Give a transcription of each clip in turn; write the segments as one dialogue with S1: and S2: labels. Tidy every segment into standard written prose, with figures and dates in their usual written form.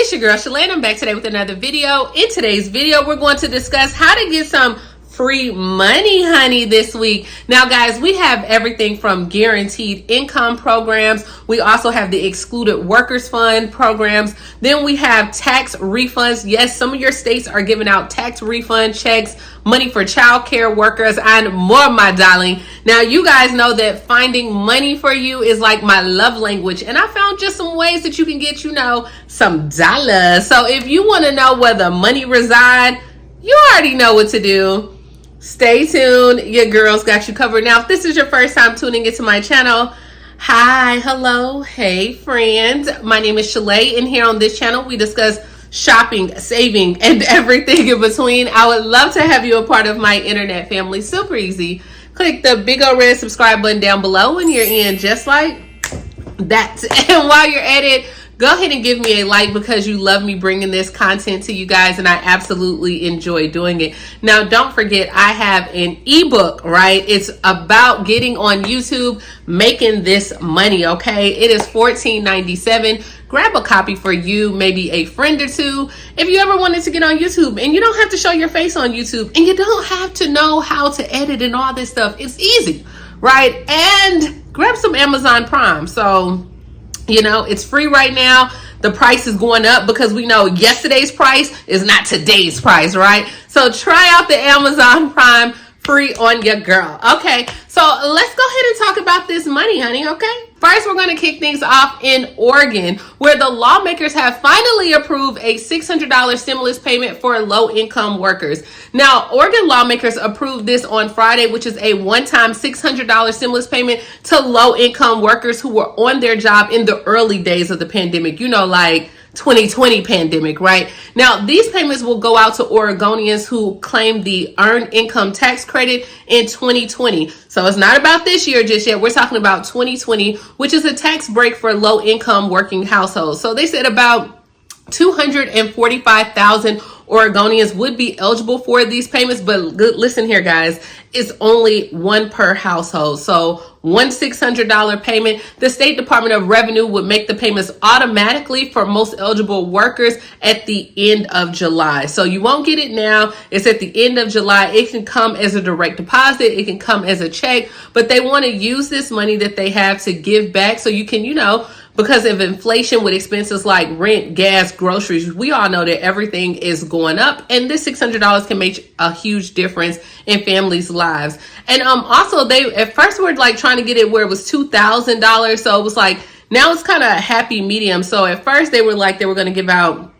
S1: It's your girl Shalane. I'm back today with another video. In today's video, we're going to discuss how to get some free money, honey, this week. Now, guys, we have everything from guaranteed income programs. We also have the excluded workers fund programs. Then we have tax refunds. Yes, some of your states are giving out tax refund checks, money for child care workers, and more, my darling. Now, you guys know that finding money for you is like my love language. And I found just some ways that you can get, some dollars. So if you want to know where the money resides, you already know what to do. Stay tuned. Your girl's got you covered. Now, if this is your first time tuning into my channel, hi, hello, hey, friend. My name is Shalay, and here on this channel, we discuss shopping, saving, and everything in between. I would love to have you a part of my internet family. Super easy. Click the big old red subscribe button down below and you're in just like that. And while you're at it, go ahead and give me a like because you love me bringing this content to you guys and I absolutely enjoy doing it. Now, don't forget, I have an ebook, right? It's about getting on YouTube, making this money, okay? It is $14.97. Grab a copy for you, maybe a friend or two. If you ever wanted to get on YouTube and you don't have to show your face on YouTube and you don't have to know how to edit and all this stuff, it's easy, right? And grab some Amazon Prime. So, it's free right now. The price is going up because we know yesterday's price is not today's price, right? So try out the Amazon Prime free on your girl. Okay, so let's go ahead and talk about this money, honey, okay? First, we're going to kick things off in Oregon, where the lawmakers have finally approved a $600 stimulus payment for low-income workers. Now, Oregon lawmakers approved this on Friday, which is a one-time $600 stimulus payment to low-income workers who were on their job in the early days of the pandemic, like 2020 pandemic, right? Now, these payments will go out to Oregonians who claim the earned income tax credit in 2020. So it's not about this year just yet. We're talking about 2020, which is a tax break for low income working households. So they said about 245,000 Oregonians would be eligible for these payments, but listen here, guys, it's only one per household. So one $600 payment. The State Department of Revenue would make the payments automatically for most eligible workers at the end of July. So you won't get it now. It's at the end of July. It can come as a direct deposit. It can come as a check, but they want to use this money that they have to give back so you can, because of inflation with expenses like rent, gas, groceries, we all know that everything is going up, and this $600 can make a huge difference in families' lives. And also, they at first were like trying to get it where it was $2,000, so it was like now it's kind of a happy medium. So at first they were like they were going to give out,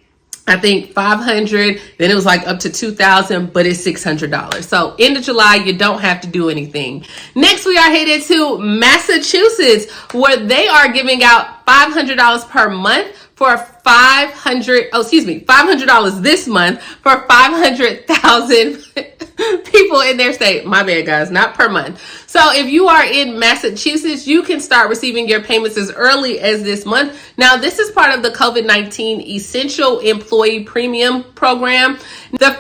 S1: I think, 500, then it was like up to 2,000, but it's $600. So end of July, you don't have to do anything. Next, we are headed to Massachusetts, where they are giving out $500 per month for $500 this month for 500,000 people in their state. My bad, guys, not per month. So if you are in Massachusetts, you can start receiving your payments as early as this month. Now, this is part of the COVID-19 Essential Employee Premium Program. The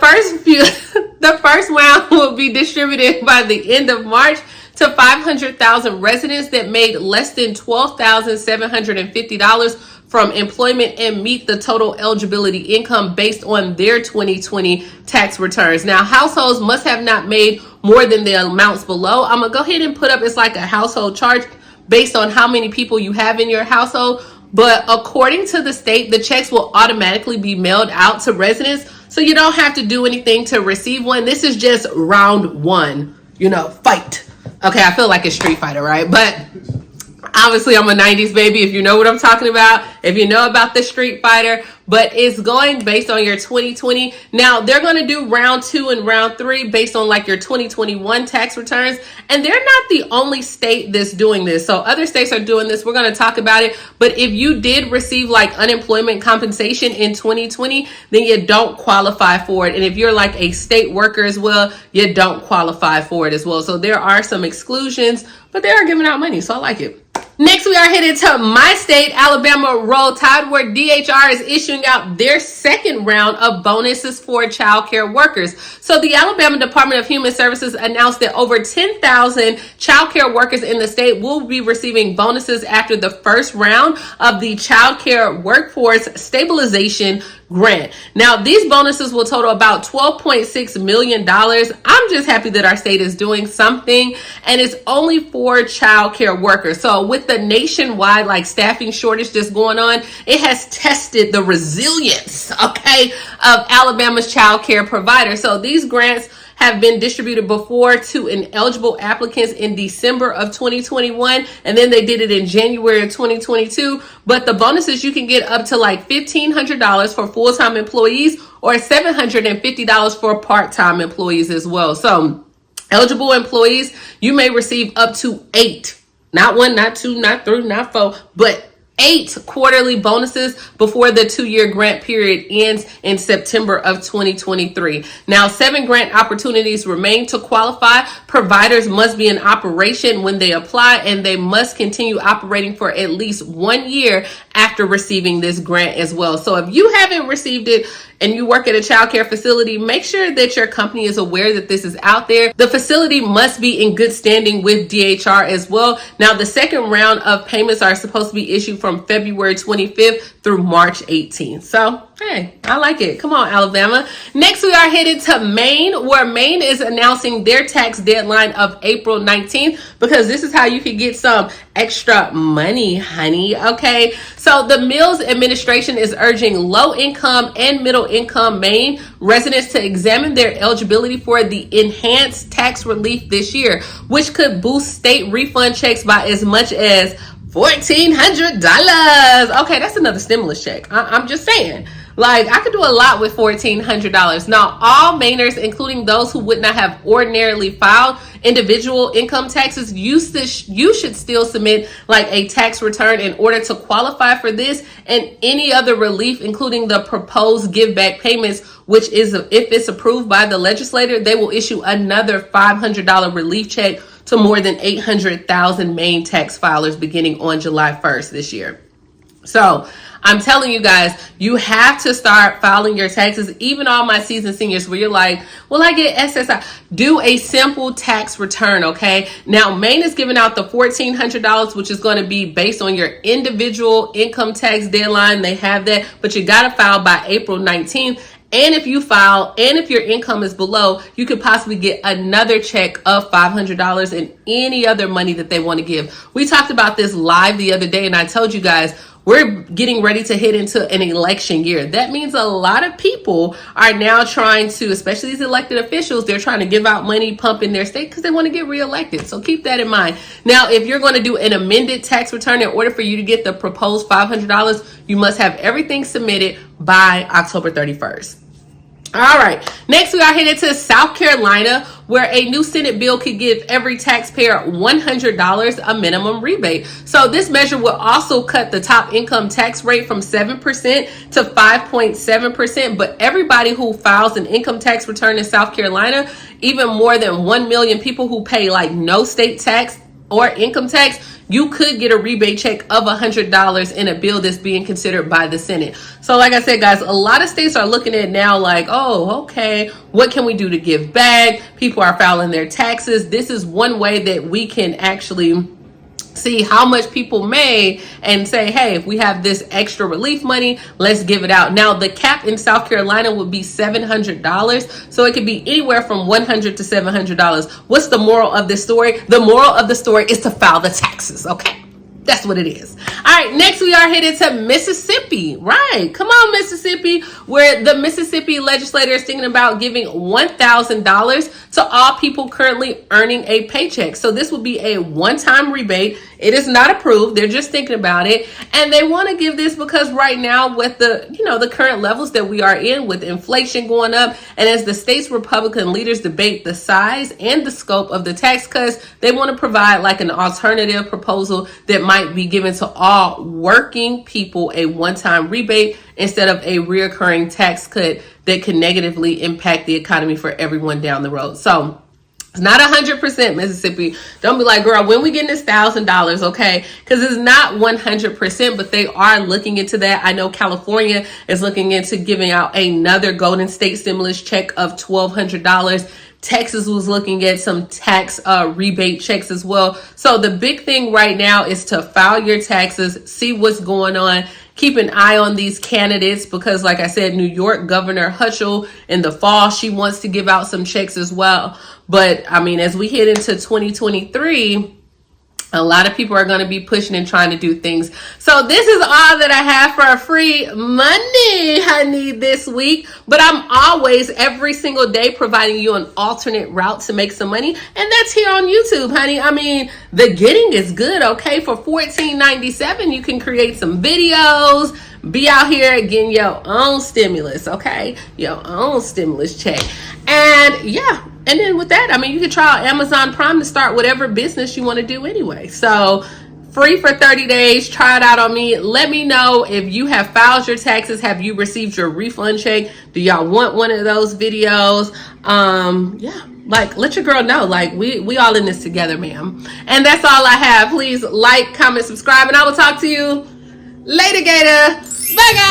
S1: first round will be distributed by the end of March to 500,000 residents that made less than $12,750 from employment and meet the total eligibility income based on their 2020 tax returns. Now, households must have not made more than the amounts below. I'm going to go ahead and put up, it's like a household chart based on how many people you have in your household. But according to the state, the checks will automatically be mailed out to residents. So you don't have to do anything to receive one. This is just round one, fight. Okay, I feel like a Street Fighter, right? But obviously, I'm a 90s baby, if you know what I'm talking about, if you know about the Street Fighter, but it's going based on your 2020. Now, they're going to do round 2 and round 3 based on like your 2021 tax returns. And they're not the only state that's doing this. So other states are doing this. We're going to talk about it. But if you did receive like unemployment compensation in 2020, then you don't qualify for it. And if you're like a state worker as well, you don't qualify for it as well. So there are some exclusions, but they are giving out money. So I like it. Next, we are headed to my state, Alabama. Roll Tide, where DHR is issuing out their second round of bonuses for child care workers. So the Alabama Department of Human Services announced that over 10,000 child care workers in the state will be receiving bonuses after the first round of the Child Care Workforce Stabilization Grant. Now, these bonuses will total about $12.6 million. I'm just happy that our state is doing something, and it's only for child care workers. So with the nationwide staffing shortage that's going on, it has tested the resilience, okay, of Alabama's child care providers. So these grants have been distributed before to ineligible applicants in December of 2021, and then they did it in January of 2022. But the bonuses, you can get up to $1,500 for full-time employees or $750 for part-time employees as well. So eligible employees, you may receive up to 8, not 1, not 2, not 3, not 4, but 8 quarterly bonuses before the 2-year grant period ends in September of 2023. Now, 7 grant opportunities remain to qualify. Providers must be in operation when they apply, and they must continue operating for at least 1 year after receiving this grant as well. So if you haven't received it and you work at a child care facility, make sure that your company is aware that this is out there. The facility must be in good standing with DHR as well. Now, the second round of payments are supposed to be issued from February 25th through March 18th. So, hey, I like it. Come on, Alabama. Next, we are headed to Maine, where Maine is announcing their tax deadline of April 19th, because this is how you can get some extra money, honey. Okay, so the Mills administration is urging low-income and middle-income Maine residents to examine their eligibility for the enhanced tax relief this year, which could boost state refund checks by as much as $1,400. Okay, that's another stimulus check. I'm just saying. I could do a lot with $1,400. Now, all Mainers, including those who would not have ordinarily filed individual income taxes, you should still submit a tax return in order to qualify for this and any other relief, including the proposed give back payments, which is, if it's approved by the legislator, they will issue another $500 relief check to more than 800,000 Maine tax filers beginning on July 1st this year. So I'm telling you guys, you have to start filing your taxes. Even all my seasoned seniors, where you're like, well, I get SSI. Do a simple tax return, okay? Now, Maine is giving out the $1,400, which is going to be based on your individual income tax deadline. They have that, but you got to file by April 19th. And if you file, and if your income is below, you could possibly get another check of $500 and any other money that they want to give. We talked about this live the other day, and I told you guys, we're getting ready to head into an election year. That means a lot of people are now trying to, especially these elected officials, they're trying to give out money, pump in their state because they want to get reelected. So keep that in mind. Now, if you're going to do an amended tax return, in order for you to get the proposed $500, you must have everything submitted by October 31st. All right, next we are headed to South Carolina, where a new Senate bill could give every taxpayer $100 a minimum rebate. So this measure will also cut the top income tax rate from 7% to 5.7%. But everybody who files an income tax return in South Carolina, even more than 1 million people who pay no state tax or income tax, you could get a rebate check of $100 in a bill that's being considered by the Senate. So like I said, guys, a lot of states are looking at now oh, okay, what can we do to give back? People are filing their taxes. This is one way that we can actually see how much people made and say, hey, if we have this extra relief money, let's give it out. Now, the cap in South Carolina would be $700. So it could be anywhere from $100 to $700. What's the moral of this story? The moral of the story is to file the taxes. Okay. That's what it is. All right, next we are headed to Mississippi. Right, come on, Mississippi, where the Mississippi legislator is thinking about giving $1,000 to all people currently earning a paycheck. So this will be a one-time rebate. It is not approved. They're just thinking about it. And they want to give this because right now with the current levels that we are in, with inflation going up, and as the state's Republican leaders debate the size and the scope of the tax cuts, they want to provide an alternative proposal that might be given to all working people, a one-time rebate instead of a reoccurring tax cut that can negatively impact the economy for everyone down the road. So Not 100% Mississippi. Don't be like, girl, when we getting this $1,000, okay? Because it's not 100%, but they are looking into that. I know California is looking into giving out another Golden State stimulus check of $1,200. Texas was looking at some tax rebate checks as well. So the big thing right now is to file your taxes, see what's going on. Keep an eye on these candidates because, like I said, New York Governor Hochul in the fall, she wants to give out some checks as well. But I mean, as we head into 2023, a lot of people are going to be pushing and trying to do things. So this is all that I have for a free Monday, honey, this week. But I'm always, every single day, providing you an alternate route to make some money. And that's here on YouTube, honey. I mean, the getting is good, okay? For $14.97, you can create some videos, be out here getting your own stimulus, okay? Your own stimulus check. And yeah. And then with that, I mean, you can try out Amazon Prime to start whatever business you want to do anyway. So free for 30 days. Try it out on me. Let me know if you have filed your taxes. Have you received your refund check? Do y'all want one of those videos? Yeah, like let your girl know. Like we all in this together, ma'am. And that's all I have. Please like, comment, subscribe, and I will talk to you later, Gator. Bye, guys.